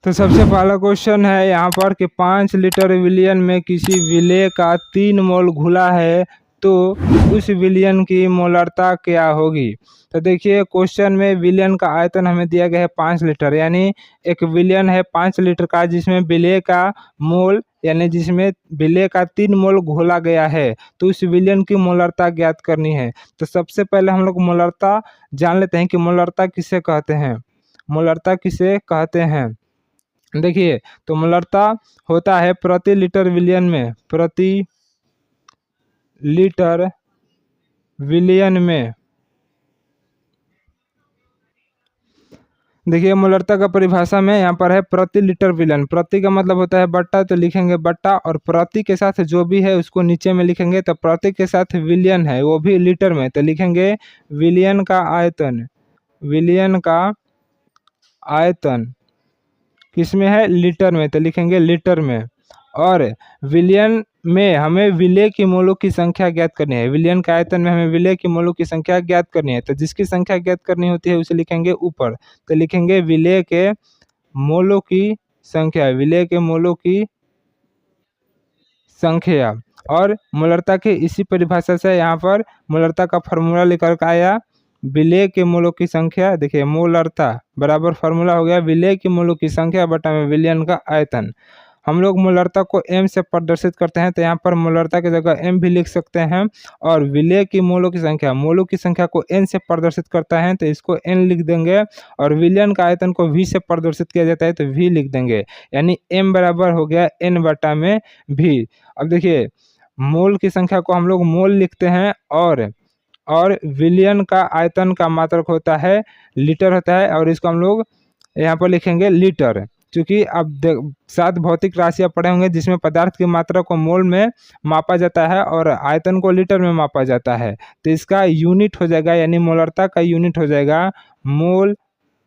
तो सबसे पहला क्वेश्चन है यहाँ पर कि 5 लीटर विलियन में किसी विलेय का 3 मोल घुला है तो उस विलियन की मोलरता क्या होगी। तो देखिए क्वेश्चन में विलियन का आयतन हमें दिया गया है 5 लीटर, यानी एक विलियन है 5 लीटर का, जिसमें विलेय का मोल यानी जिसमें विलेय का 3 मोल घोला गया है, तो उस विलियन की मोलरता ज्ञात करनी है। तो सबसे पहले हम लोग मोलरता जान लेते हैं कि मोलरता किसे कहते हैं। मोलरता किसे कहते हैं, देखिए तो मोलरता होता है प्रति लीटर विलियन में, प्रति लीटर विलियन में। देखिए मोलरता का परिभाषा में यहाँ पर है प्रति लीटर विलियन। प्रति का मतलब होता है बट्टा, तो लिखेंगे बट्टा, और प्रति के साथ जो भी है उसको नीचे में लिखेंगे। तो प्रति के साथ विलियन है वो भी लीटर में, तो लिखेंगे विलियन का आयतन। विलियन का आयतन किसमें है, लीटर में, तो लिखेंगे लीटर में। और विलियन में हमें विलेय की मोलों की संख्या ज्ञात करनी है। विलियन के आयतन में हमें विलेय की मोलों की संख्या ज्ञात करनी है, तो जिसकी संख्या ज्ञात करनी होती है उसे लिखेंगे ऊपर। तो लिखेंगे विलेय के मोलों की संख्या, विलेय के मोलों की संख्या। और मोलरता के इसी परिभाषा से यहाँ पर मोलरता का फॉर्मूला लेकर के आया, विलेय के मोलों की संख्या। देखिए मोलरता बराबर फार्मूला हो गया विलेय की मोलों की संख्या बटा में विलियन का आयतन। हम लोग मोलरता को m से प्रदर्शित करते हैं, तो यहाँ पर मोलरता की जगह m भी लिख सकते हैं। और विलेय की मोलों की संख्या, मोलों की संख्या को n से प्रदर्शित करता है तो इसको n लिख देंगे। और विलियन का आयतन को v से प्रदर्शित किया जाता है तो v लिख देंगे, यानी m बराबर हो गया n बटा में v। अब देखिए मोल की संख्या को हम लोग मोल लिखते हैं, और विलियन का आयतन का मात्रक होता है लीटर होता है, और इसको हम लोग यहाँ पर लिखेंगे लीटर। क्योंकि अब 7 भौतिक राशियाँ पढ़े होंगे जिसमें पदार्थ की मात्रा को मोल में मापा जाता है और आयतन को लीटर में मापा जाता है, तो इसका यूनिट हो जाएगा, यानी मोलरता का यूनिट हो जाएगा मोल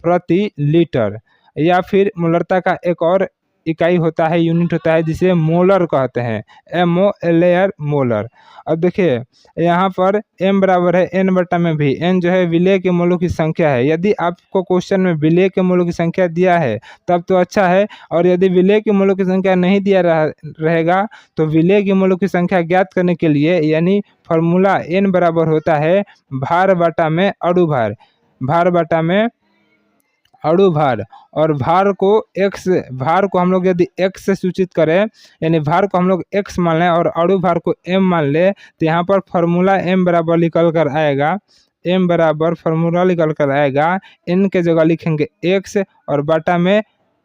प्रति लीटर। या फिर मोलरता का एक और इकाई होता है, यूनिट होता है, जिसे मोलर कहते हैं, MOLR मोलर। अब देखिए यहाँ पर m बराबर है n बटा में v। n जो है विलेय के मोलों की संख्या है। यदि आपको क्वेश्चन में विलेय के मोलों की संख्या दिया है तब तो अच्छा है, और यदि विलेय के मोलों की संख्या नहीं दिया रहेगा तो विलेय के मोलों की संख्या ज्ञात करने के लिए यानी फॉर्मूला n बराबर होता है भार बटा में अणुभार। भार बटा में अणुभार, और भार को हम लोग यदि x से सूचित करें, यानी भार को हम लोग x मान लें और अणुभार को m मान लें, तो यहाँ पर फॉर्मूला m बराबर निकल कर आएगा। m बराबर फॉर्मूला निकल कर आएगा, n के जगह लिखेंगे x और बटा में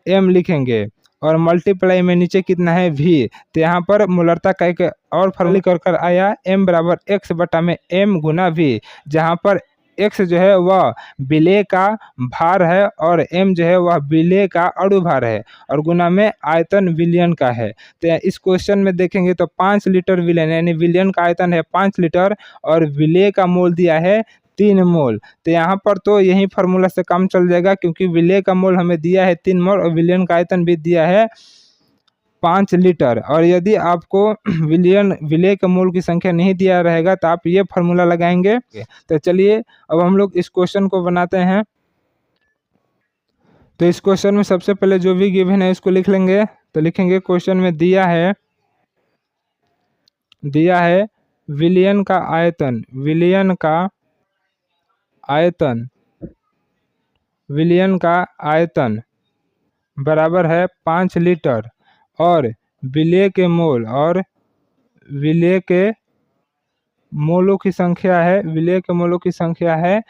m लिखेंगे, और मल्टीप्लाई में नीचे कितना है v। तो यहाँ पर मोलरता का एक और फॉर्मूला कर आया m बराबर x बटा में m गुना v, जहाँ पर x जो है वह विलेय का भार है और m जो है वह विलेय का अणुभार है, और गुना में आयतन विलियन का है। तो इस क्वेश्चन में देखेंगे तो 5 लीटर विलियन, यानी विलियन का आयतन है 5 लीटर और विलेय का मोल दिया है 3 मोल। तो यहाँ पर तो यही फार्मूला से काम चल जाएगा, क्योंकि विलेय का मोल हमें दिया है 3 मोल और विलियन का आयतन भी दिया है 5 लीटर। और यदि आपको विलेय के मोल की संख्या नहीं दिया रहेगा तो आप ये फार्मूला लगाएंगे। तो चलिए अब हम लोग इस क्वेश्चन को बनाते हैं। तो इस क्वेश्चन में सबसे पहले जो भी गिवन है इसको लिख लेंगे। तो लिखेंगे क्वेश्चन में दिया है विलियन का आयतन, विलियन का आयतन बराबर है 5 लीटर, और विलेय के मोल, और विलेय के मोलों की संख्या है, विलेय के मोलों की संख्या है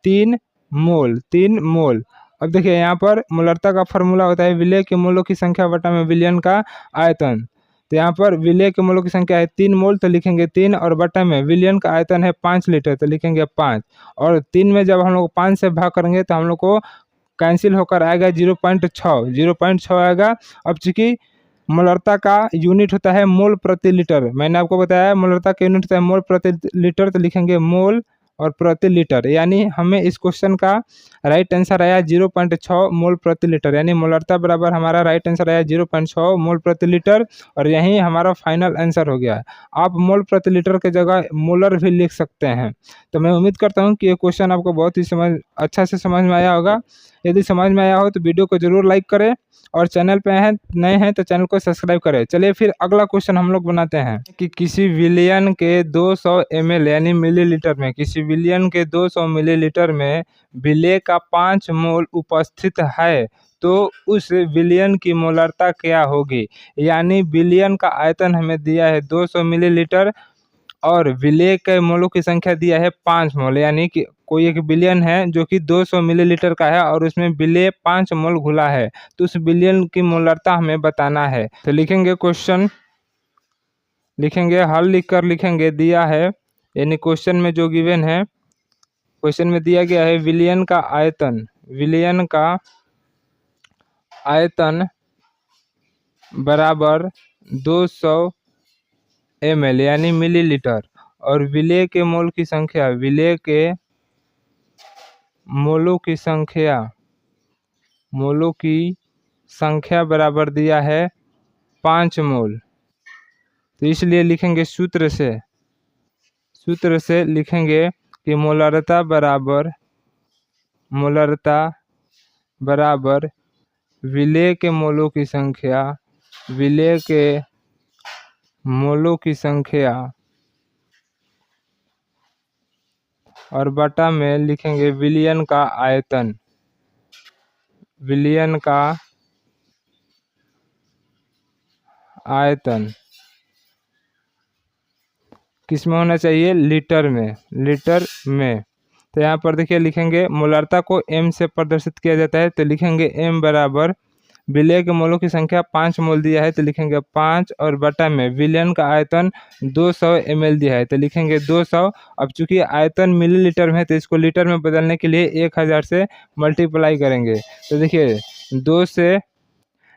3 मोल। अब देखिए यहाँ पर मोलरता का फॉर्मूला होता है विलेय के मोलों की संख्या बटा में विलियन का आयतन। तो यहाँ पर विलेय के मोलों की संख्या है 3 मोल, तो लिखेंगे 3, और बटा में विलियन का आयतन है 5 लीटर, तो लिखेंगे 5। और 3 में जब हम लोग 5 से भाग करेंगे तो हम लोग को कैंसिल होकर आएगा 0.6 आएगा। अब चूँकि मोलरता का यूनिट होता है मोल प्रति लीटर, मैंने आपको बताया मोलरता का यूनिट होता है मोल प्रति लीटर, तो लिखेंगे मोल और प्रति लीटर, यानी हमें इस क्वेश्चन का राइट आंसर आया 0.6 मोल प्रति लीटर, यानी मोलरता बराबर हमारा राइट आंसर आया 0.6 मोल प्रति लीटर, और यही हमारा फाइनल आंसर हो गया। आप मोल प्रति लीटर के जगह मोलर भी लिख सकते हैं। तो मैं उम्मीद करता हूँ कि ये क्वेश्चन आपको बहुत ही अच्छा से समझ में आया होगा। यदि समझ में आया हो तो वीडियो को जरूर लाइक करें, और चैनल पे हैं नए हैं तो चैनल को सब्सक्राइब करें। चलिए फिर अगला क्वेश्चन हम लोग बनाते हैं कि किसी विलियन के 200 ml यानी मिलीलीटर में, किसी विलियन के 200 मिलीलीटर में विलेय का 5 मोल उपस्थित है तो उस विलियन की मोलरता क्या होगी। यानी विलियन का आयतन हमें दिया है 200 मिलीलीटर और विलेय के मोलों की संख्या दिया है 5 मोल, यानी कि कोई एक बिलियन है जो कि 200 मिलीलीटर का है और उसमें विलेय 5 मोल घुला है, तो उस बिलियन की मोलरता हमें बताना है। तो लिखेंगे क्वेश्चन, लिखेंगे हल लिखकर लिखेंगे दिया है, यानी क्वेश्चन में जो गिवन है, क्वेश्चन में दिया गया है विलियन का आयतन, विलियन का आयतन बराबर 200 ml यानी मिलीलीटर, और विलेय के मोल की संख्या, विलेय के मोलों की संख्या, मोलों की संख्या बराबर दिया है 5 मोल। तो इसलिए लिखेंगे सूत्र से लिखेंगे कि मोलरता बराबर विलेय के मोलों की संख्या, विलेय के मोलों की संख्या, और बटा में लिखेंगे विलियन का आयतन, विलियन का आयतन किस में होना चाहिए, लीटर में, लीटर में। तो यहाँ पर देखिए लिखेंगे मोलरता को m से प्रदर्शित किया जाता है, तो लिखेंगे m बराबर विलेय के मोलों की संख्या 5 मोल दिया है तो लिखेंगे 5 और बटा में विलियन का आयतन 200 ml दिया है तो लिखेंगे 200। अब चूंकि आयतन मिलीलीटर में है तो इसको लीटर में बदलने के लिए 1000 से मल्टीप्लाई करेंगे। तो देखिए 2 से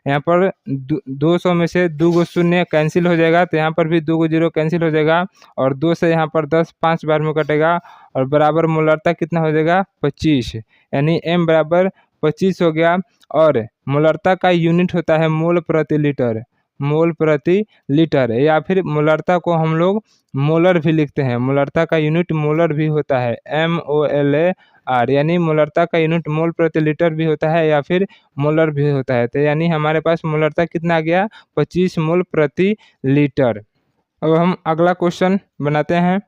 यहाँ पर 200 में से 2 गो शून्य कैंसिल हो जाएगा, तो यहाँ पर भी 2 गो जीरो कैंसिल हो जाएगा, और 2 से यहाँ पर 10 5 बार में कटेगा, और बराबर मोलरता कितना हो जाएगा 25, यानी m बराबर 25 हो गया। और मोलरता का यूनिट होता है मोल प्रति लीटर, मोल प्रति लीटर, या फिर मोलरता को हम लोग मोलर भी लिखते हैं, मोलरता का यूनिट मोलर भी होता है MOLAR, यानी मोलरता का यूनिट मोल प्रति लीटर भी होता है या फिर मोलर भी होता है। तो यानी हमारे पास मोलरता कितना आ गया 25 मोल प्रति लीटर। अब हम अगला क्वेश्चन बनाते हैं।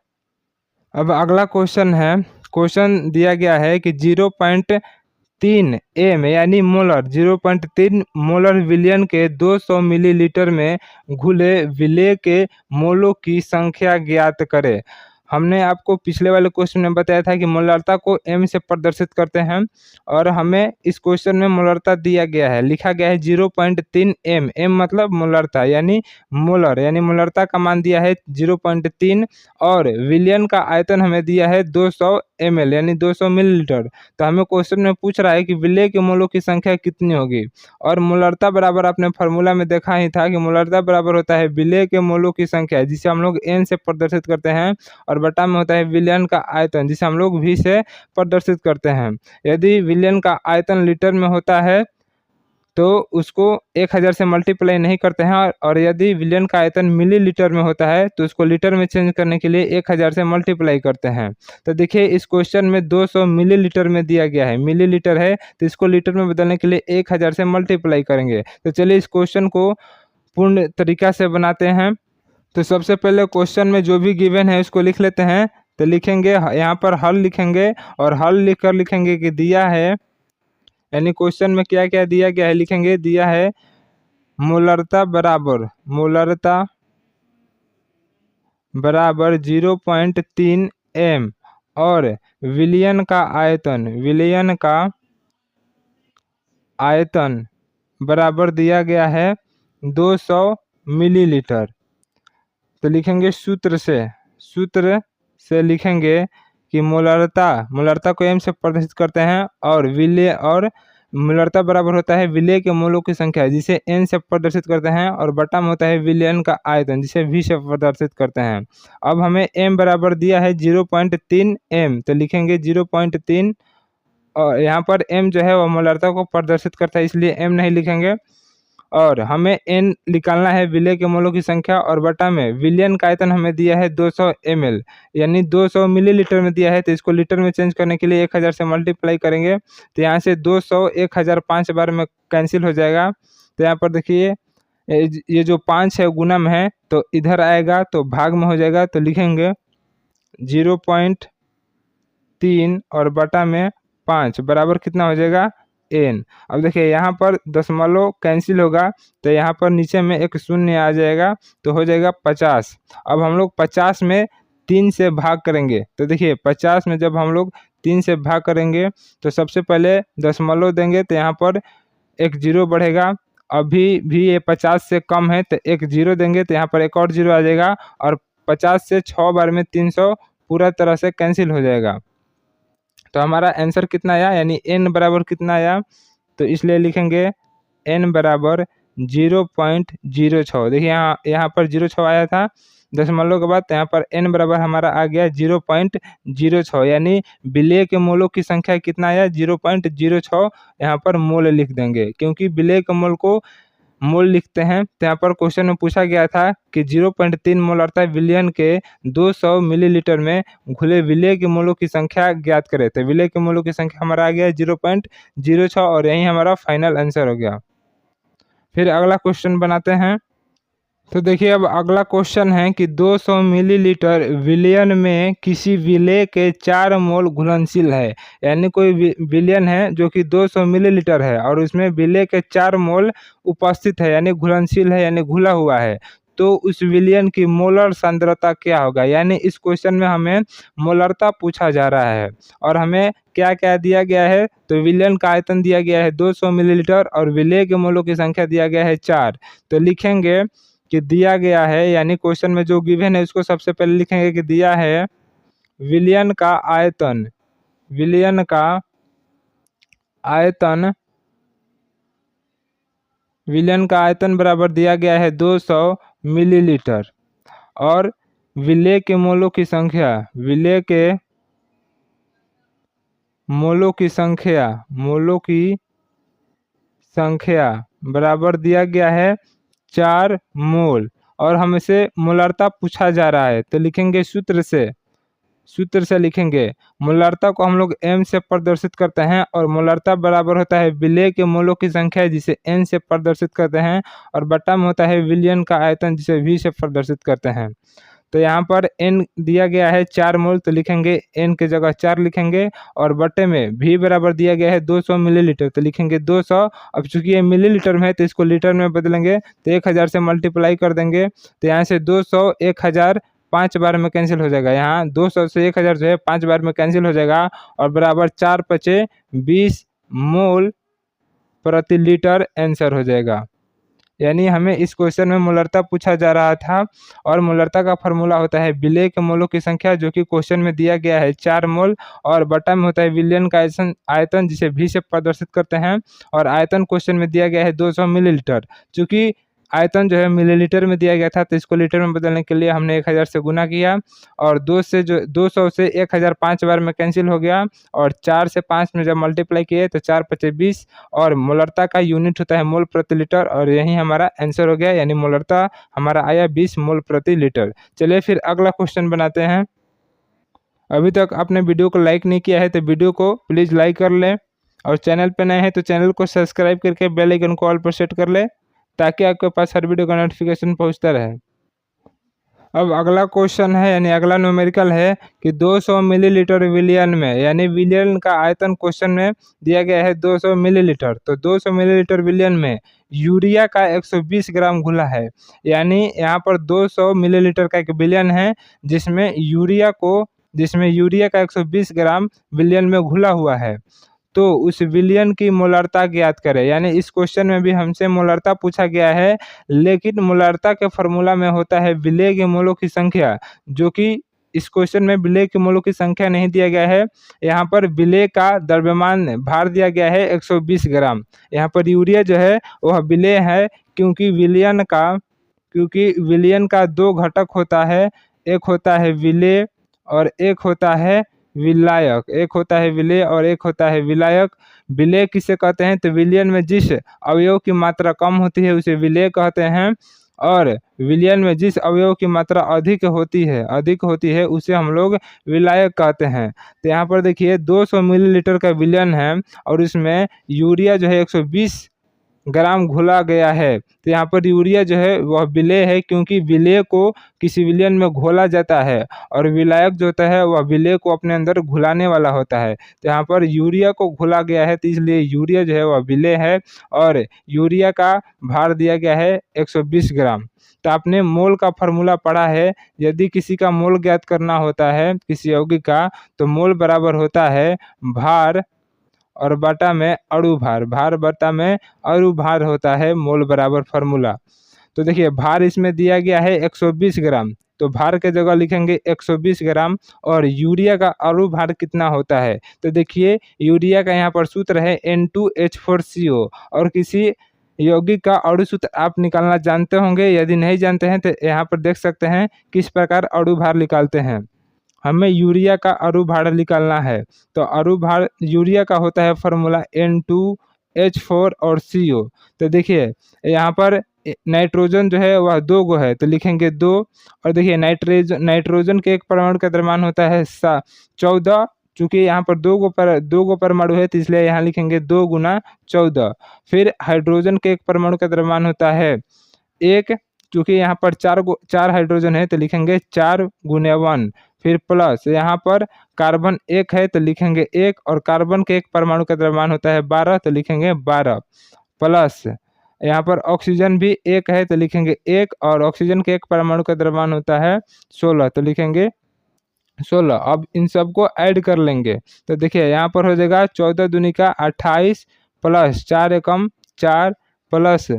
अब अगला क्वेश्चन है, क्वेश्चन दिया गया है कि 0.3 m यानी मोलर, 0.3 मोलर विलियन के 200 मिलीलीटर में घुले विलेय के मोलों की संख्या ज्ञात करें। हमने आपको पिछले वाले क्वेश्चन में बताया था कि मोलरता को m से प्रदर्शित करते हैं, और हमें इस क्वेश्चन में मोलरता दिया गया है, लिखा गया है 0.3 m, m मतलब मोलरता यानी मोलर, यानी मोलरता का मान दिया है 0.3, और विलियन का आयतन हमें दिया है 200 ml यानी 200 मिलीलीटर। तो हमें क्वेश्चन में पूछ रहा है कि विलेय के मोलों की संख्या कितनी होगी, और मोलरता बराबर आपने फार्मूला में देखा ही था कि मोलरता बराबर होता है विलेय के मोलों की संख्या जिसे हम लोग n से प्रदर्शित करते हैं, और बटा में होता है विलियन का आयतन जिसे हम लोग v से प्रदर्शित करते हैं। यदि विलियन का आयतन लीटर में होता है तो उसको 1000 से मल्टीप्लाई नहीं करते हैं, और यदि विलियन का आयतन मिलीलीटर में होता है तो उसको लीटर में चेंज करने के लिए 1000 से मल्टीप्लाई करते हैं। तो देखिए इस क्वेश्चन में 200 मिलीलीटर में दिया गया है, मिलीलीटर है तो इसको लीटर में बदलने के लिए 1000 से मल्टीप्लाई करेंगे। तो चलिए इस क्वेश्चन को पूर्ण तरीका से बनाते हैं। तो सबसे पहले क्वेश्चन में जो भी गिवन है उसको लिख लेते हैं। तो लिखेंगे यहाँ पर हल लिखेंगे, और हल लिखकर लिखेंगे कि दिया है, यानी क्वेश्चन में क्या क्या दिया गया है लिखेंगे, दिया है मोलरता बराबर 0.3 m, और विलियन का आयतन बराबर दिया गया है 200 मिलीलीटर। तो लिखेंगे सूत्र से लिखेंगे कि मोलरता को m से प्रदर्शित करते हैं, और मोलरता बराबर होता है विलेय के मोलों की संख्या जिसे n से प्रदर्शित करते हैं, और बटा में होता है विलयन का आयतन जिसे v से प्रदर्शित करते हैं। अब हमें m बराबर दिया है 0.3 m, तो लिखेंगे 0.3, और यहाँ पर m जो है वह मोलरता को प्रदर्शित करता है इसलिए m नहीं लिखेंगे। और हमें n निकालना है विलेय के मोलों की संख्या, और बटा में विलयन का आयतन हमें दिया है 200 ml, यानी 200 मिलीलीटर में दिया है, तो इसको लीटर में चेंज करने के लिए 1000 से मल्टीप्लाई करेंगे, तो यहाँ से 200 1000 5 बार में कैंसिल हो जाएगा। तो यहाँ पर देखिए ये जो 5 है गुना में है तो इधर आएगा तो भाग में हो जाएगा, तो लिखेंगे 0.3 और बटा में 5 बराबर कितना हो जाएगा n। अब देखिए यहाँ पर दशमलव कैंसिल होगा तो यहाँ पर नीचे में एक शून्य आ जाएगा तो हो जाएगा 50। अब हम लोग 50 में 3 से भाग करेंगे, तो देखिए 50 में जब हम लोग 3 से भाग करेंगे तो सबसे पहले दशमलव देंगे तो यहाँ पर एक जीरो बढ़ेगा, अभी भी ये 50 से कम है तो एक जीरो देंगे तो यहाँ पर एक और जीरो आ जाएगा, और 50 से 6 बार में 300 पूरा तरह से कैंसिल हो जाएगा। तो हमारा आंसर कितना आया, यानी n बराबर कितना आया, तो इसलिए लिखेंगे n बराबर 0.06। देखिए यहाँ पर 06 आया था दशमलव के बाद, तो यहाँ पर n बराबर हमारा आ गया 0.06, यानी विलेय के मोलों की संख्या कितना आया 0.06। यहाँ पर मोल लिख देंगे क्योंकि विलेय के मोल को मोल लिखते हैं। तो यहाँ पर क्वेश्चन में पूछा गया था कि 0.3 मोल अर्थात विलयन के 200 मिलीलीटर में घुले विलेय के मोलों की संख्या ज्ञात करें। तो विलेय के मोलों की संख्या हमारा आ गया 0.06, और यही हमारा फाइनल आंसर हो गया। फिर अगला क्वेश्चन बनाते हैं। तो देखिए अब अगला क्वेश्चन है कि 200 मिलीलीटर विलयन में किसी विलेय के 4 मोल घुलनशील है, यानी कोई विलयन है जो कि 200 मिलीलीटर है और उसमें विलेय के 4 मोल उपस्थित है, यानी घुलनशील है, यानी घुला हुआ है, तो उस विलयन की मोलर सांद्रता क्या होगा। यानी इस क्वेश्चन में हमें मोलरता पूछा जा रहा है और हमें क्या क्या दिया गया है, तो विलयन का आयतन दिया गया है 200 मिलीलीटर और विलेय के मोलों की संख्या दिया गया है 4। तो लिखेंगे कि दिया गया है, यानी क्वेश्चन में जो गिवन है उसको सबसे पहले लिखेंगे कि दिया है विलयन का आयतन, विलयन का आयतन, विलयन का आयतन बराबर दिया गया है 200 मिलीलीटर, और विलेय के मोलों की संख्या, विलेय के मोलों की संख्या, मोलों की संख्या बराबर दिया गया है 4 मोल, और हमसे मोलरता पूछा जा रहा है। तो लिखेंगे सूत्र से लिखेंगे मोलरता को हम लोग m से प्रदर्शित करते हैं, और मोलरता बराबर होता है विलेय के मोलों की संख्या जिसे n से प्रदर्शित करते हैं, और बटा में होता है विलयन का आयतन जिसे v से प्रदर्शित करते हैं। तो यहाँ पर n दिया गया है 4 मोल, तो लिखेंगे n की जगह 4 लिखेंगे, और बटे में v बराबर दिया गया है 200 मिलीलीटर, तो लिखेंगे 200। अब चूंकि ये मिलीलीटर में है तो इसको लीटर में बदलेंगे, तो 1000 से मल्टीप्लाई कर देंगे, तो यहाँ से 200 1000 5 बार में कैंसिल हो जाएगा, यहाँ 200 से 1000 जो है 5 बार में कैंसिल हो जाएगा, और बराबर 4 × 20 मोल प्रति लीटर आंसर हो जाएगा। यानी हमें इस क्वेश्चन में मोलरता पूछा जा रहा था, और मोलरता का फार्मूला होता है विलेय के मोलों की संख्या जो कि क्वेश्चन में दिया गया है 4 मोल, और बटा में होता है विलयन का आयतन जिसे v से प्रदर्शित करते हैं, और आयतन क्वेश्चन में दिया गया है 200 मिलीलीटर। चूँकि आयतन जो है मिलीलीटर में दिया गया था तो इसको लीटर में बदलने के लिए हमने 1000 से गुना किया, और 200 से 1000 5 बार में कैंसिल हो गया, और 4 से 5 में जब मल्टीप्लाई किए तो 4 × 20, और मोलरता का यूनिट होता है मोल प्रति लीटर, और यही हमारा आंसर हो गया, यानी मोलरता हमारा आया 20 मोल प्रति लीटर। चलिए फिर अगला क्वेश्चन बनाते हैं। अभी तक आपने वीडियो को लाइक नहीं किया है तो वीडियो को प्लीज़ लाइक कर लें, और चैनल पर नए हैं तो चैनल को सब्सक्राइब करके बेल आइकन को ऑल पर सेट कर लें ताकि आपके पास हर वीडियो का नोटिफिकेशन पहुंचता रहे। अब अगला क्वेश्चन है, यानी अगला न्यूमेरिकल है कि 200 मिलीलीटर विलयन में, यानी विलयन का आयतन क्वेश्चन में दिया गया है 200 मिलीलीटर, तो 200 मिलीलीटर विलयन में यूरिया का 120 ग्राम घुला है, यानी यहाँ पर 200 मिलीलीटर का एक विलयन है जिसमें यूरिया का 120 ग्राम विलयन में घुला हुआ है, तो उस विलयन की मोलरता ज्ञात करें। यानी इस क्वेश्चन में भी हमसे मोलरता पूछा गया है, लेकिन मोलरता के फार्मूला में होता है विलेय के मोलों की संख्या जो कि इस क्वेश्चन में विलेय के मोलों की संख्या नहीं दिया गया है। यहाँ पर विलेय का द्रव्यमान भार दिया गया है 120 ग्राम। यहाँ पर यूरिया जो है वह विलेय है, क्योंकि विलयन का दो घटक होता है, एक होता है विलेय और एक होता है विलायक। एक होता है विलेय और एक होता है विलायक। विलेय किसे कहते हैं? तो विलयन में जिस अवयव की मात्रा कम होती है उसे विलेय कहते हैं, और विलयन में जिस अवयव की मात्रा अधिक होती है उसे हम लोग विलायक कहते हैं। तो यहाँ पर देखिए 200 मिलीलीटर का विलयन है और इसमें यूरिया जो है 120 ग्राम घुला गया है। तो यहाँ पर यूरिया जो है वह विलेय है, क्योंकि विलेय को किसी विलयन में घोला जाता है, और विलायक जो होता है वह विलेय को अपने अंदर घुलाने वाला होता है। तो यहाँ पर यूरिया को घुला गया है, तो इसलिए यूरिया जो है वह विलेय है, और यूरिया का भार दिया गया है 120 ग्राम। तो आपने मोल का फॉर्मूला पढ़ा है, यदि किसी का मोल ज्ञात करना होता है किसी यौगिक का, तो मोल बराबर होता है भार और बटा में अणु भार। भार बटा में अणु भार होता है मोल बराबर फार्मूला। तो देखिए भार इसमें दिया गया है 120 ग्राम, तो भार के जगह लिखेंगे 120 ग्राम। और यूरिया का अणु भार कितना होता है? तो देखिए यूरिया का यहाँ पर सूत्र है N2H4CO, और किसी यौगिक का अणु सूत्र आप निकालना जानते होंगे। यदि नहीं जानते हैं तो यहाँ पर देख सकते हैं किस प्रकार अणु भार निकालते हैं। हमें यूरिया का अणु भार निकालना है, तो अणु भार यूरिया का होता है फार्मूला N2H4 और CO। तो देखिए यहाँ पर नाइट्रोजन जो है वह 2 गो है, तो लिखेंगे 2। और देखिए नाइट्रोजन के एक परमाणु का द्रव्यमान होता है 14। चूँकि यहाँ पर 2 गो परमाणु है, तो इसलिए यहाँ लिखेंगे 2 गुना 14। फिर हाइड्रोजन के एक परमाणु का द्रव्यमान होता है 1, चूँकि यहाँ पर 4 हाइड्रोजन है, तो लिखेंगे 4 गुने 1। फिर प्लस यहाँ पर कार्बन 1 है, तो लिखेंगे 1, और कार्बन के एक परमाणु का द्रव्यमान होता है 12, तो लिखेंगे 12। प्लस यहाँ पर ऑक्सीजन भी 1 है, तो लिखेंगे 1, और ऑक्सीजन के एक परमाणु का द्रव्यमान होता है 16, तो लिखेंगे 16। अब इन सबको ऐड कर लेंगे, तो देखिए यहाँ पर हो जाएगा 14 दूनी का 28 प्लस 4 एकम 4 प्लस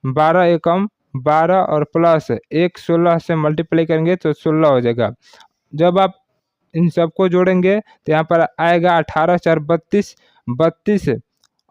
12 एकम 12 और प्लस 1 16 से मल्टीप्लाई करेंगे तो 16 हो जाएगा। जब आप इन सबको जोड़ेंगे तो यहाँ पर आएगा 18 4 32, 32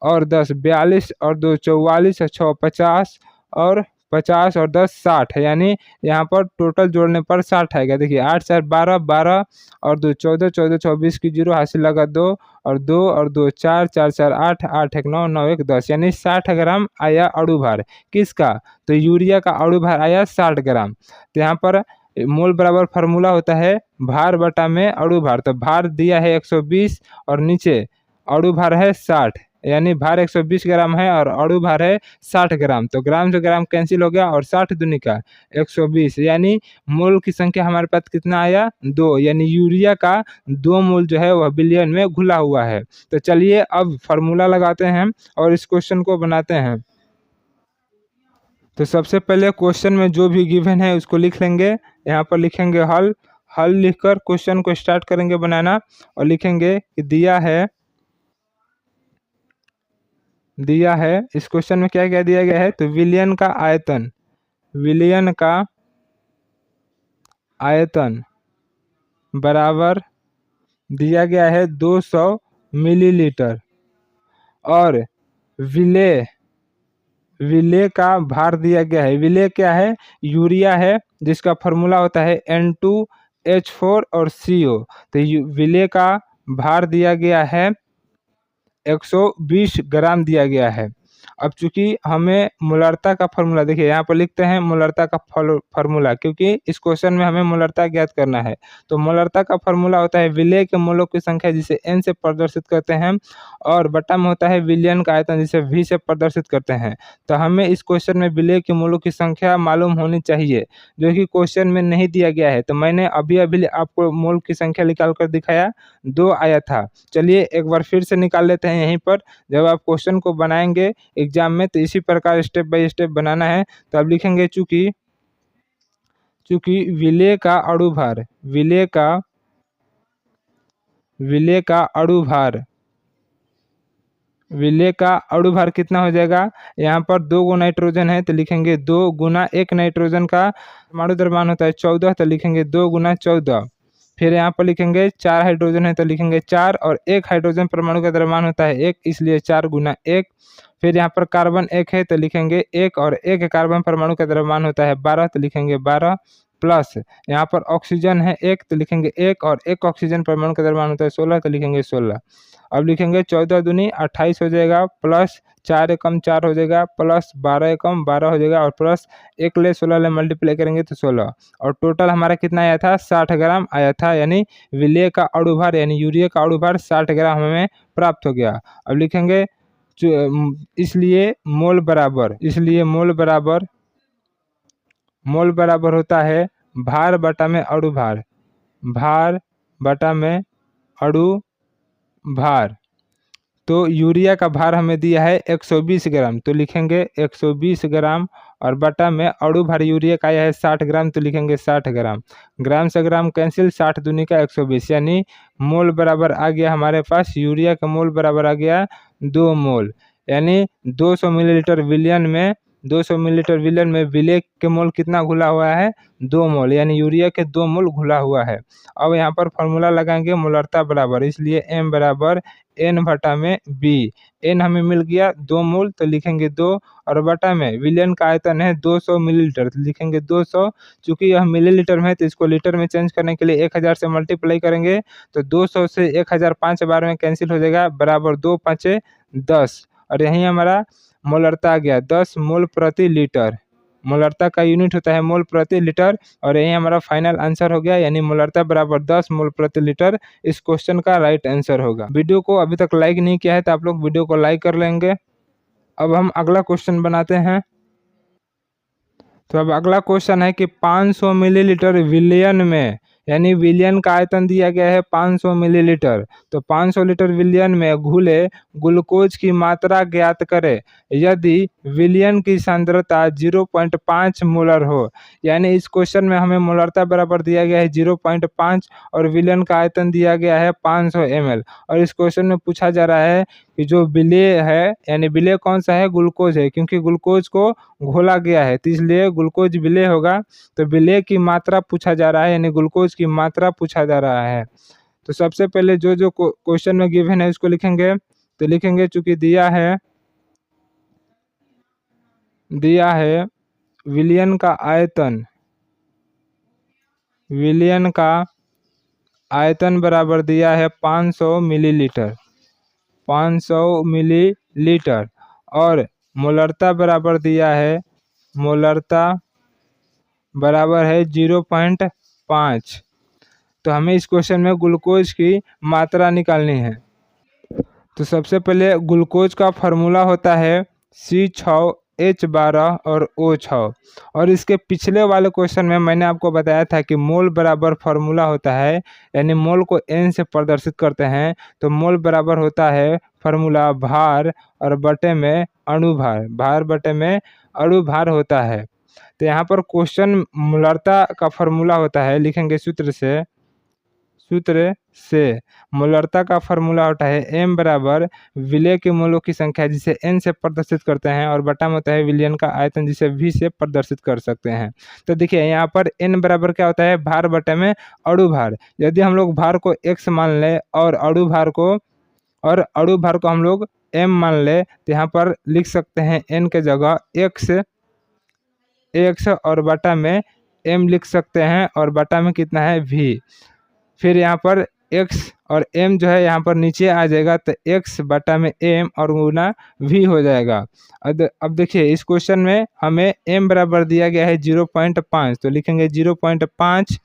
और 10 42 और 2 44 और 6 50 और 50 और 10 60, यानी यहाँ पर टोटल जोड़ने पर 60 आएगा। देखिए 8 4 12 12 और 2 14 14 24 की 0 हासिल लगा 2 और 2 और 2 4 4 4 8 8 1 9 9 1 10, यानी 60 ग्राम आया अणु भार। किसका? तो यूरिया का अणु भार आया 60 ग्राम। तो यहाँ पर मोल बराबर फार्मूला होता है भार बटा में अणु भार। तो भार दिया है 120 और नीचे अणु भार है 60, यानी भार 120 ग्राम है और अणु भार है 60 ग्राम। तो ग्राम से ग्राम कैंसिल हो गया और 60 दूनी का 120, यानी मोल की संख्या हमारे पास कितना आया? 2, यानी यूरिया का 2 मोल जो है वह विलयन में घुला हुआ है। तो चलिए अब फार्मूला लगाते हैं और इस क्वेश्चन को बनाते हैं। तो सबसे पहले क्वेश्चन में जो भी गिवन है उसको लिख लेंगे। यहाँ पर लिखेंगे हल लिखकर क्वेश्चन को स्टार्ट करेंगे बनाना, और लिखेंगे कि दिया है इस क्वेश्चन में क्या क्या दिया गया है। तो विलयन का आयतन बराबर दिया गया है 200 मिलीलीटर, और विलेय का भार दिया गया है। विलेय क्या है? यूरिया है, जिसका फार्मूला होता है N2H4 और CO। तो विलेय का भार दिया गया है 120 ग्राम दिया गया है। अब चूंकि हमें मोलरता का फार्मूला, देखिए यहाँ पर लिखते हैं मोलरता का फार्मूला, क्योंकि इस क्वेश्चन में हमें मोलरता ज्ञात करना है। तो मोलरता का फार्मूला होता है विलेय के मोलों की संख्या जिसे N से प्रदर्शित करते हैं, और बटा में होता है विलयन का आयतन जिसे V से प्रदर्शित करते हैं। तो हमें इस क्वेश्चन में विलेय के मोलों की संख्या मालूम होनी चाहिए, जो कि क्वेश्चन में नहीं दिया गया है। तो मैंने अभी आपको मोल की संख्या निकाल कर दिखाया, 2 आया था। चलिए एक बार फिर से निकाल लेते हैं। यहीं पर जब आप क्वेश्चन को बनाएंगे एग्जाम में तो इसी प्रकार स्टेप बाय स्टेप बनाना है। तो अब लिखेंगे चूंकि विलेय का अणु भार कितना हो जाएगा? यहाँ पर 2 गो नाइट्रोजन है, तो लिखेंगे 2 गुना 1 नाइट्रोजन का परमाणु द्रव्यमान होता है 14, तो लिखेंगे 2 गुना 14 फिर यहाँ पर लिखेंगे 4 हाइड्रोजन है तो लिखेंगे 4, और 1 हाइड्रोजन परमाणु का द्रव्यमान होता है 1, इसलिए 4 गुना 1। फिर यहाँ पर कार्बन 1 है तो लिखेंगे 1, और 1 कार्बन परमाणु का द्रव्यमान होता है 12 तो लिखेंगे 12, प्लस यहाँ पर ऑक्सीजन है 1 तो लिखेंगे 1, और 1 ऑक्सीजन परमाणु का द्रव्यमान होता है 16 तो लिखेंगे 16। अब लिखेंगे 14 दूनी 28 हो जाएगा, प्लस 4 एकम 4 हो जाएगा, प्लस 12 एकम 12 हो जाएगा, और प्लस 1 ले 16 ले मल्टीप्लाई करेंगे तो 16, और टोटल हमारा कितना आया था 60 ग्राम आया था, यानी विलेय का अणुभार यानी यूरिया का अणुभार 60 ग्राम हमें प्राप्त हो गया। अब लिखेंगे इसलिए मोल बराबर होता है भार बटा में अणुभार, भार बटा में अणुभार। तो यूरिया का भार हमें दिया है 120 ग्राम तो लिखेंगे 120 ग्राम, और बटा में अणुभार यूरिया का आया है 60 ग्राम तो लिखेंगे 60 ग्राम। ग्राम से ग्राम कैंसिल, 60 दूनी का 120, यानी मोल बराबर आ गया हमारे पास, यूरिया का मोल बराबर आ गया 2 मोल, यानी 200 मिलीलीटर विलयन में 200 मिलीलीटर विलयन में विलेय के मोल कितना घुला हुआ है 2 मोल, यानी यूरिया के 2 मोल घुला हुआ है। अब यहाँ पर फॉर्मूला लगाएंगे मोलरता बराबर, इसलिए m बराबर n बटा में b। n हमें मिल गया 2 मोल तो लिखेंगे 2, और बटा में विलयन का आयतन है 200 मिलीलीटर तो लिखेंगे 200। चूँकि यह मिलीलीटर में है तो इसको लीटर में चेंज करने के लिए 1000 से मल्टीप्लाई करेंगे तो 200 से 1000 5 बार में कैंसिल हो जाएगा, बराबर 2 5 10, और यहीं हमारा मोलरता आ गया 10 मोल प्रति लीटर। मोलरता का यूनिट होता है मोल प्रति लीटर, और यही हमारा फाइनल आंसर हो गया, यानी मोलरता बराबर 10 मोल प्रति लीटर इस क्वेश्चन का राइट आंसर होगा। वीडियो को अभी तक लाइक नहीं किया है तो आप लोग वीडियो को लाइक कर लेंगे। अब हम अगला क्वेश्चन बनाते हैं। तो अब अगला क्वेश्चन है कि 500 मिलीलीटर विलयन में, यानी विलयन का आयतन दिया गया है 500 मिलीलीटर, तो 500 लीटर विलयन में घुले ग्लूकोज की मात्रा ज्ञात करें यदि विलयन की सांद्रता 0.5 मोलर हो। यानी इस क्वेश्चन में हमें मोलरता बराबर दिया गया है 0.5 और विलयन का आयतन दिया गया है 500 ml, और इस क्वेश्चन में पूछा जा रहा है कि जो विलेय है, यानी विलेय कौन सा है ग्लूकोज है, क्योंकि ग्लूकोज को घोला गया है तो इसलिए ग्लूकोज विलेय होगा। तो विलेय की मात्रा पूछा जा रहा है, यानी ग्लूकोज की मात्रा पूछा जा रहा है। तो सबसे पहले जो क्वेश्चन में गिवन है उसको लिखेंगे, तो लिखेंगे चूंकि दिया है विलयन का आयतन बराबर दिया है 500 मिलीलीटर, और मोलरता बराबर दिया है, मोलरता बराबर है 0.5। तो हमें इस क्वेश्चन में ग्लूकोज की मात्रा निकालनी है। तो सबसे पहले ग्लूकोज का फार्मूला होता है C6H12 और O6, और इसके पिछले वाले क्वेश्चन में मैंने आपको बताया था कि मोल बराबर फार्मूला होता है, यानी मोल को n से प्रदर्शित करते हैं, तो मोल बराबर होता है फार्मूला भार और बटे में अणुभार, भार बटे में अणुभार होता है। तो यहाँ पर क्वेश्चन मोलरता का फार्मूला होता है, लिखेंगे सूत्र से मोलरता का फार्मूला होता है m बराबर विलेय के मोलों की संख्या जिसे n से प्रदर्शित करते हैं, और बटा में होता है विलयन का आयतन जिसे v से प्रदर्शित कर सकते हैं। तो देखिए यहाँ पर n बराबर क्या होता है भार बटे में अणुभार। यदि हम लोग भार को x मान लें और अणुभार को हम लोग m मान लें, तो यहाँ पर लिख सकते हैं n के जगह x और बटा में m लिख सकते हैं, और बटा में कितना है v। फिर यहाँ पर x और m जो है यहाँ पर नीचे आ जाएगा, तो x बटा में m और गुना v हो जाएगा। अब देखिए इस क्वेश्चन में हमें m बराबर दिया गया है 0.5, तो लिखेंगे 0.5,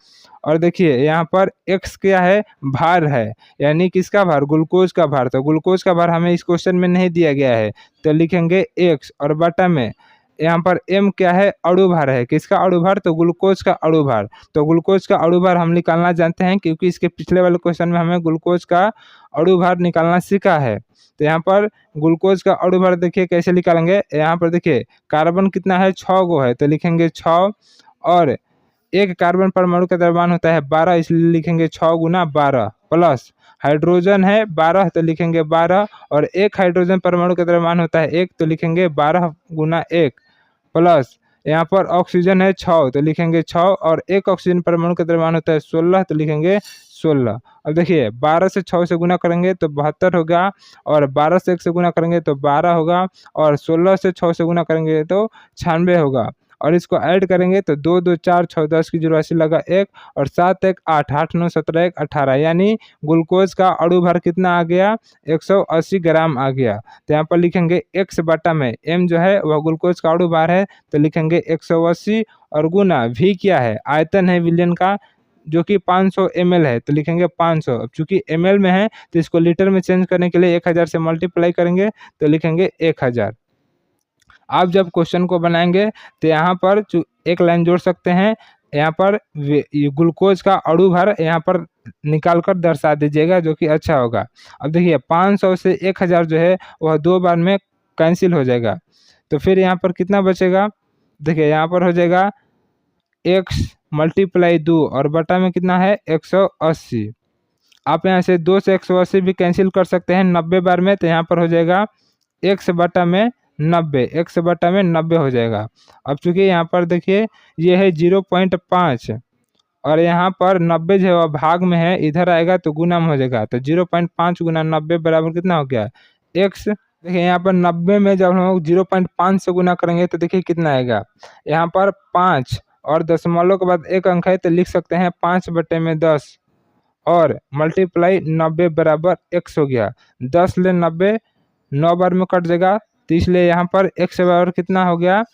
और देखिए यहाँ पर x क्या है भार है, यानी किसका भार ग्लूकोज का भार, तो ग्लूकोज का भार हमें इस क्वेश्चन में नहीं दिया गया है, तो लिखेंगे x, और बटा में यहाँ पर m क्या है अणुभार है, किसका अणुभार, तो ग्लूकोज का अणुभार। तो ग्लूकोज का अणुभार हम निकालना जानते हैं, क्योंकि इसके पिछले वाले क्वेश्चन में हमें ग्लूकोज का अणुभार निकालना सीखा है। तो यहाँ पर ग्लूकोज का अणुभार देखिए कैसे निकालेंगे, यहाँ पर देखिए कार्बन कितना है 6 गो है, तो लिखेंगे 6, और एक कार्बन परमाणु का द्रव्यमान होता है 12, इसलिए लिखेंगे 6 गुना 12, प्लस हाइड्रोजन है 12 तो लिखेंगे 12, और एक हाइड्रोजन परमाणु का द्रव्यमान होता है 1 तो लिखेंगे 12 गुना 1, प्लस यहाँ पर ऑक्सीजन है 6 तो लिखेंगे 6, और एक ऑक्सीजन परमाणु का द्रव्यमान होता है 16 तो लिखेंगे 16। अब देखिए 12 से 6 से गुना करेंगे तो 72 होगा, और 12 से 1 से गुना करेंगे तो 12 होगा, और 16 से 6 से गुना करेंगे तो 96 होगा। और इसको ऐड करेंगे तो 2 2 4 6 10 की 0 80 लगा 1, और 7 1 8 8 9 17 1 18, यानी ग्लूकोज का अणु भार कितना आ गया, 180 ग्राम आ गया। तो यहाँ पर लिखेंगे x बटा में m जो है वह ग्लूकोज का अणु भार है, तो लिखेंगे 180, और गुना v क्या है, आयतन है विलयन का जो कि 500 ml है, तो लिखेंगे 500। अब चूंकि ml में है तो इसको लीटर में चेंज करने के लिए 1000 से मल्टीप्लाई करेंगे, तो लिखेंगे 1000। आप जब क्वेश्चन को बनाएंगे तो यहाँ पर एक लाइन जोड़ सकते हैं, यहाँ पर ग्लूकोज का अणु भार यहाँ पर निकाल कर दर्शा दीजिएगा, जो कि अच्छा होगा। अब देखिए 500 से 1000 जो है वह 2 बार में कैंसिल हो जाएगा, तो फिर यहाँ पर कितना बचेगा, देखिए यहाँ पर हो जाएगा x मल्टीप्लाई 2 और बटा में कितना है 180। आप यहाँ से 2 से 180 भी कैंसिल कर सकते हैं 90 बार में, तो यहाँ पर हो जाएगा x बटा में 90, x बटा में 90 हो जाएगा। अब चूंकि यहाँ पर देखिए ये है 0.5, और यहाँ पर 90 जो है वह भाग में है, इधर आएगा तो गुना में हो जाएगा, तो 0.5 गुना 90 बराबर कितना हो गया x। देखिए यहाँ पर 90 में जब हम लोग 0.5 से गुना करेंगे तो देखिए कितना आएगा, यहाँ पर 5 और दशमलव के बाद एक अंक है, तो लिख सकते हैं 5 बटे में 10, और मल्टीप्लाई 90 बराबर x हो गया। 10 ले 90 9 बार में कट जाएगा, तो इसलिए यहाँ पर x बराबर कितना हो गया,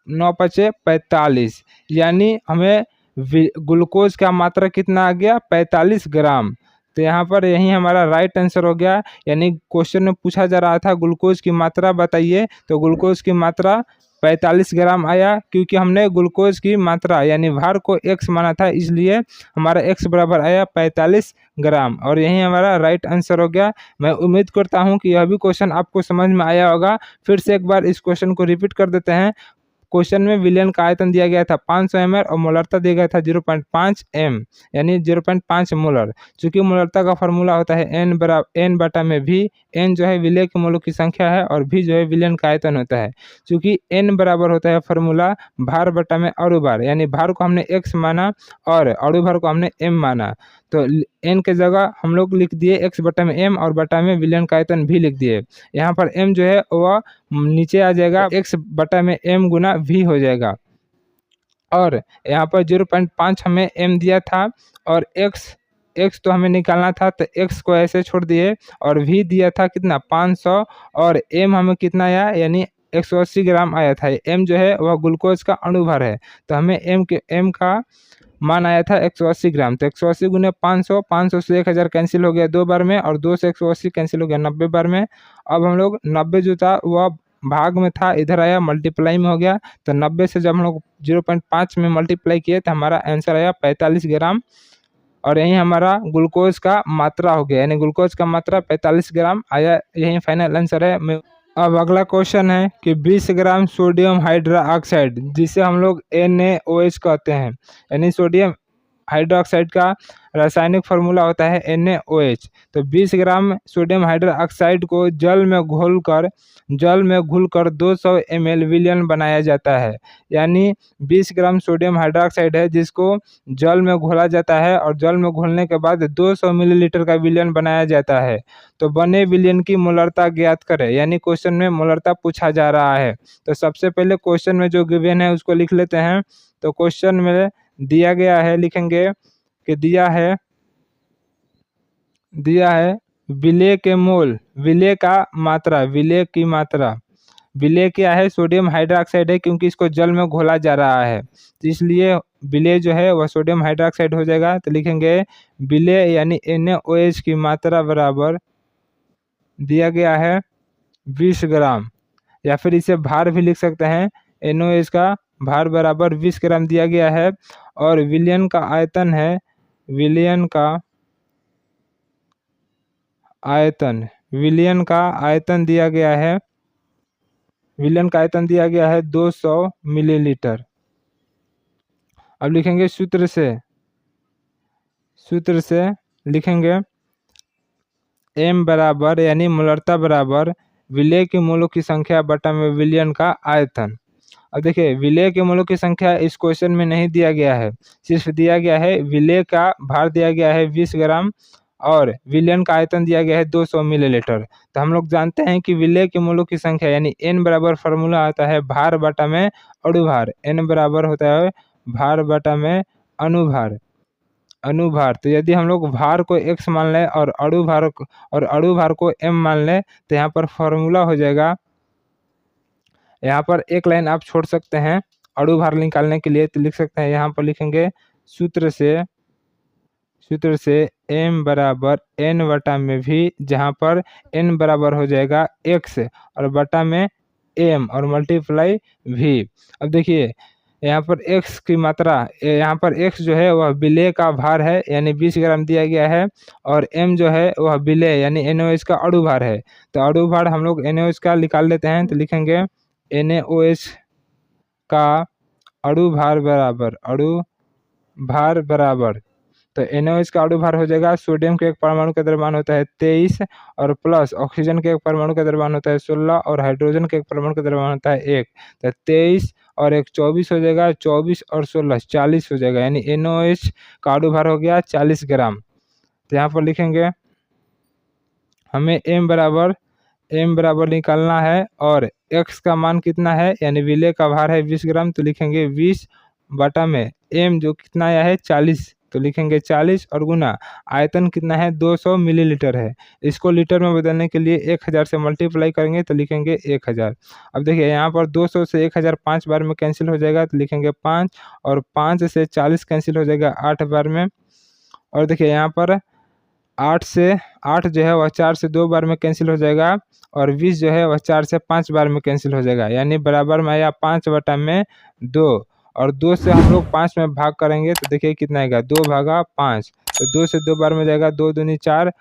9 पचे 45, यानी हमें ग्लूकोज का मात्रा कितना आ गया 45 ग्राम। तो यहाँ पर यही हमारा राइट आंसर हो गया, यानी क्वेश्चन में पूछा जा रहा था ग्लूकोज की मात्रा बताइए, तो ग्लूकोज की मात्रा 45 ग्राम आया, क्योंकि हमने ग्लूकोज की मात्रा यानी भार को x माना था, इसलिए हमारा x बराबर आया 45 ग्राम, और यही हमारा राइट आंसर हो गया। मैं उम्मीद करता हूं कि यह भी क्वेश्चन आपको समझ में आया होगा। फिर से एक बार इस क्वेश्चन को रिपीट कर देते हैं। क्वेश्चन में विलयन का आयतन दिया गया था 500 ml और मोलरता दिया गया था 0.5 m, यानी 0.5 मोलर। चूंकि मोलरता का फॉर्मूला होता है n बटा में v, n जो है विलय के मोलों की संख्या है और v जो है विलयन का आयतन होता है। चूंकि n बराबर होता है फॉर्मूला भार बटा में अणु भार, यानी भार को हमने x माना और अणु भार को हमने m माना, तो n के जगह हम लोग लिख दिए x बटा में m और बटा में विलयन का आयतन भी लिख दिए। यहाँ पर m जो है वह नीचे आ जाएगा, x बटा में m गुना v हो जाएगा, और यहाँ पर 0.5 हमें m दिया था और x तो हमें निकालना था, तो x को ऐसे छोड़ दिए, और v दिया था कितना 500, और m हमें कितना आया यानी 180 ग्राम आया था। m जो है वह ग्लूकोज का अणु भार है, तो हमें m का मान आया था 180 ग्राम। तो 180 गुने 500, 500 से 1000 कैंसिल हो गया 2 बार में, और 2 से 180 कैंसिल हो गया 90 बार में। अब हम लोग 90 जो था वह भाग में था, इधर आया मल्टीप्लाई में हो गया, तो 90 से जब हम लोग 0.5 में मल्टीप्लाई किए तो हमारा आंसर आया 45 ग्राम, और यही हमारा ग्लूकोज का मात्रा हो गया, यानी ग्लूकोज का मात्रा 45 ग्राम आया। यही फाइनल आंसर है। अब अगला क्वेश्चन है कि 20 ग्राम सोडियम हाइड्रोक्साइड, जिसे हम लोग NaOH कहते हैं, यानी सोडियम हाइड्रोक्साइड का रासायनिक फार्मूला होता है NaOH। तो 20 ग्राम सोडियम हाइड्रोक्साइड को जल में घुलकर 200 ml विलयन बनाया जाता है, यानी 20 ग्राम सोडियम हाइड्रोक्साइड है जिसको जल में घोला जाता है, और जल में घोलने के बाद 200 मिलीलीटर का विलयन बनाया जाता है। तो बने विलयन की मोलरता ज्ञात करें, यानी क्वेश्चन में मोलरता पूछा जा रहा है। तो सबसे पहले क्वेश्चन में जो गिवन है उसको लिख लेते हैं। तो क्वेश्चन में दिया गया है, लिखेंगे कि दिया है विलेय के मोल, विलेय का मात्रा, विलेय की मात्रा, विलेय क्या है सोडियम हाइड्रोक्साइड है, क्योंकि इसको जल में घोला जा रहा है, तो इसलिए विलेय जो है वह सोडियम हाइड्रोक्साइड हो जाएगा। तो लिखेंगे विलेय यानी NaOH की मात्रा बराबर दिया गया है 20 ग्राम, या फिर इसे भार भी लिख सकते हैं, NaOH का भार बराबर 20 ग्राम दिया गया है, और विलयन का आयतन है, विलयन का आयतन दिया गया है, विलयन का आयतन दिया गया है 200 मिलीलीटर। अब लिखेंगे सूत्र से लिखेंगे m बराबर यानी मोलरता बराबर विलेय के मोलों की संख्या बटा में विलयन का आयतन। अब देखिए विलेय के मोलों की संख्या इस क्वेश्चन में नहीं दिया गया है, सिर्फ दिया गया है विलेय का भार दिया गया है 20 ग्राम और विलयन का आयतन दिया गया है 200 मिलीलीटर। तो हम लोग जानते हैं कि विलेय के मोलों की संख्या यानी n बराबर फार्मूला आता है भार बटा में अणुभार, n बराबर होता है भार बटा में अनुभार। तो यदि हम लोग भार को x मान लें और अणुभार को m मान लें तो यहाँ पर फॉर्मूला हो जाएगा, यहाँ पर एक लाइन आप छोड़ सकते हैं अणुभार निकालने के लिए, तो लिख सकते हैं यहाँ पर लिखेंगे सूत्र से m बराबर n बटा में v, जहाँ पर n बराबर हो जाएगा x और बटा में m और मल्टीप्लाई v। अब देखिए यहाँ पर x की मात्रा, यहाँ पर x जो है वह विलेय का भार है यानी 20 ग्राम दिया गया है और m जो है वह विलेय यानी NaOH का अणुभार है। तो अणुभार हम लोग NaOH का निकाल लेते हैं, तो लिखेंगे NaOH का अणुभार बराबर तो NaOH का अणुभार हो जाएगा, सोडियम के एक परमाणु का द्रव्यमान होता है 23 और प्लस ऑक्सीजन के एक परमाणु का द्रव्यमान होता है 16 और हाइड्रोजन के एक परमाणु का द्रव्यमान होता है 1। तो 23 और 1 24 हो जाएगा, 24 और 16 40 हो जाएगा, यानी NaOH का अणुभार हो गया 40 ग्राम। तो यहाँ पर लिखेंगे हमें m बराबर निकालना है और x का मान कितना है यानी विलेय का भार है 20 ग्राम, तो लिखेंगे 20 बटा में m जो कितना आया है 40, तो लिखेंगे 40 और गुना आयतन कितना है 200 मिलीलीटर है। इसको लीटर में बदलने के लिए 1000 से मल्टीप्लाई करेंगे तो लिखेंगे 1000। अब देखिए यहाँ पर 200 से 1000 5 बार में कैंसिल हो जाएगा, तो लिखेंगे 5 और 5 से 40 कैंसिल हो जाएगा 8 बार में। और देखिए यहाँ पर 8 जो है वह 4 से 2 बार में कैंसिल हो जाएगा और 20 जो है वह 4 से 5 बार में कैंसिल हो जाएगा, यानी बराबर में आया 5 बटा में 2 और 2 से हम लोग 5 में भाग करेंगे तो देखिए कितना आएगा 2 भागा 5, तो 2 से 2 बार में जाएगा 2 दूनी 4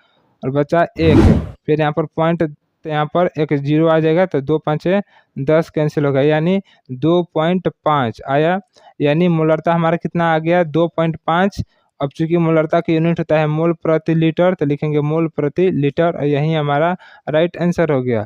और बचा 1। फिर यहाँ पर पॉइंट, तो यहाँ पर एक 0 आ जाएगा तो 2 5 10 कैंसिल होगा, यानी 2.5 आया, यानी मोलरता हमारा कितना आ गया 2.5। अब चूंकि मोलरता की यूनिट होता है मोल प्रति लीटर, तो लिखेंगे मोल प्रति लीटर और यही हमारा राइट आंसर हो गया।